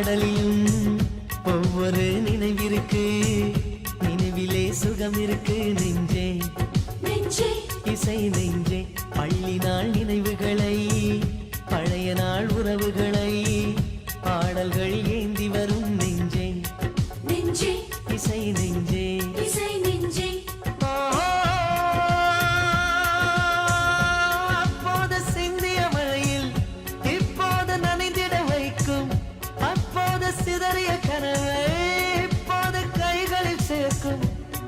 பாடலிலும் ஒவ்வொரு நினைவிருக்கு, நினைவிலே சுகம் இருக்கு நெஞ்சே நெஞ்சே இசை நெஞ்சே. பள்ளி நாள் நினைவுகளை, பழைய நாள் உறவுகளை, பாடல்கள் ஏந்தி வரும் நெஞ்சே நெஞ்சே இசை நெஞ்சே இசை நெஞ்சே. அப்போது சிந்திய மழையில் இப்போது நனைந்திட வைக்கும், அப்போது சிதறிய கனவை இப்போது கைகளில் சேர்க்கும்,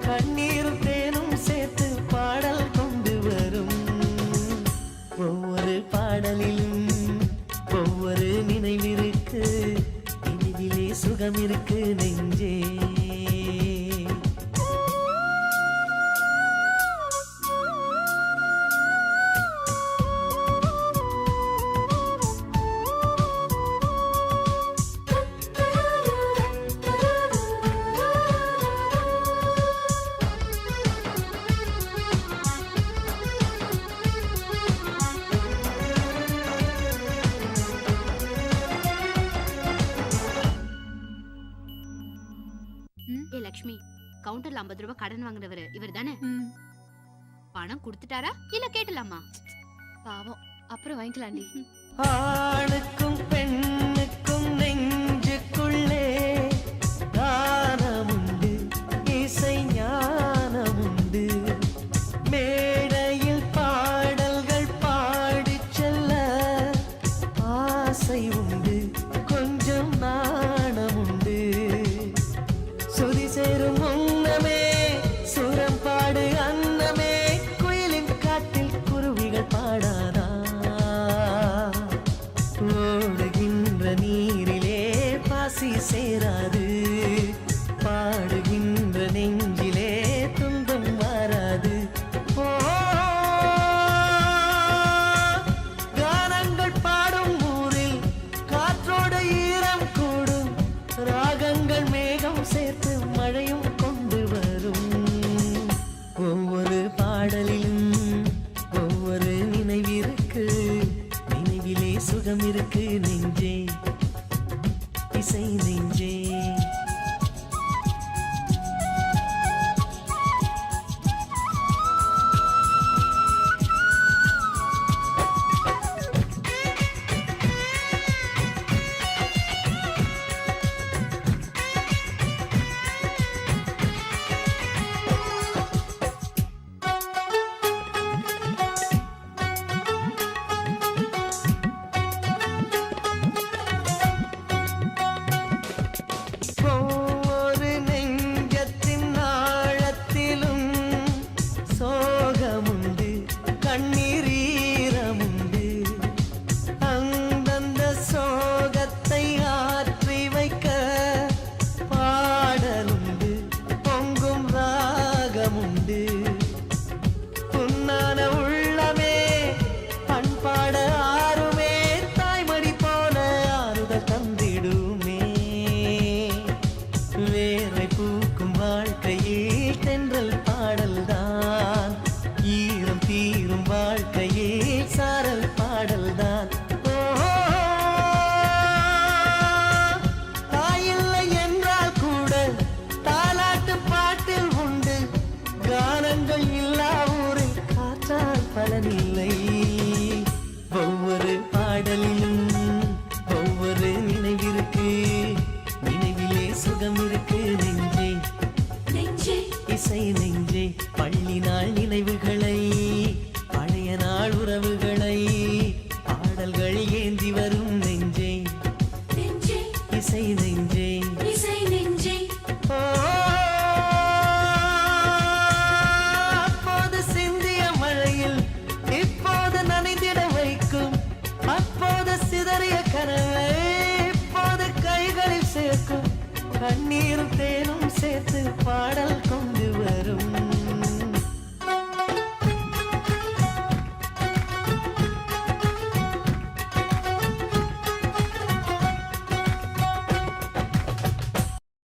கண்ணீரும் தேனும் சேர்த்து பாடல் கொண்டு வரும். ஒவ்வொரு பாடலிலும் ஒவ்வொரு நினைவிருக்கு, நினைவிலே சுகம் இருக்கு நெஞ்சே. ஏ லக்ஷ்மி, கவுண்டர்ல 50 ரூபாய் கடன் வாங்குறவரு இவர் தானே? பணம் கொடுத்துட்டாரா இல்ல கேட்டலாமா? பாவம், அப்புறம் வாங்கிக்கலாண்டி. ஆணுக்கும் பெண்ணுக்கும் நெஞ்சுக்குள்ளே கானமுண்டு, இசை ஞானமுண்டு. மேடையில் பாடல்கள் பாடிச் செல்ல ஆசை உண்டு, கொஞ்சம் நாணமுண்டு. சுதி சேரும் முன்னமே சுரம் பாடு அன்னமே, குயிலின் காட்டில் குருவிகள் பாடாதா? ஓடுகின்ற நீரிலே பாசி சேராது, பாடுகின்ற நெஞ்சிலே துன்பம் மாறாது. ஓ, கானங்கள் பாடும் ஊரில் காற்றோட ஈரம் கூடும், ராகங்கள் மேகம் சேர்த்து மழையும் கொண்டு வரும். ஒவ்வொரு பாடலிலும் ஒவ்வொரு நினைவிருக்கு, நினைவிலே சுகம் இருக்கு நெஞ்சே இசை நெஞ்சே. ஒவ்வொரு நெஞ்சத்தின் ஆழத்திலும் சோகமுண்டு, கண்ணீர் ஈரமுண்டு. அந்தந்த சோகத்தை ஆற்றி வைக்க பாடலுண்டு, பொங்கும் ராகமுண்டு. புன்னான உள்ளமே பண்பாட ஆறுமே, தாய்மடி போல ஆறுதல் தந்திடுமே. வேரை பூக்கும் வாழ்க்கையில் தென்றல் பாடல்தான், ஈரம் தீரும் வாழ்க்கையில் சாரல் பாடல்தான். தாயில்லை என்றால் கூட தாலாட்டு பாட்டில் உண்டு, கானங்கள் இல்லா ஊரில் காற்றால் பலனில்லை. ஒவ்வொரு பாடலிலும் ஒவ்வொரு நினைவிருக்கு, நினைவிலே சுகம் இருக்கு நெஞ்சே நெஞ்சே இசை நெஞ்சே. பள்ளி நாள் நினைவுகளை, பழைய நாள் உறவுகளை, பாடல்கள் ஏந்தி வரும் நெஞ்சே நெஞ்சே இசை நெஞ்சே இசை நெஞ்சே. அப்போது சிந்திய மழையில் இப்போது நனைந்திட வைக்கும், அப்போது சிதறிய கனவை இப்போது கைகளில் சேர்க்கும், கண்ணீரும் தேனும் சேர்த்து பாடல்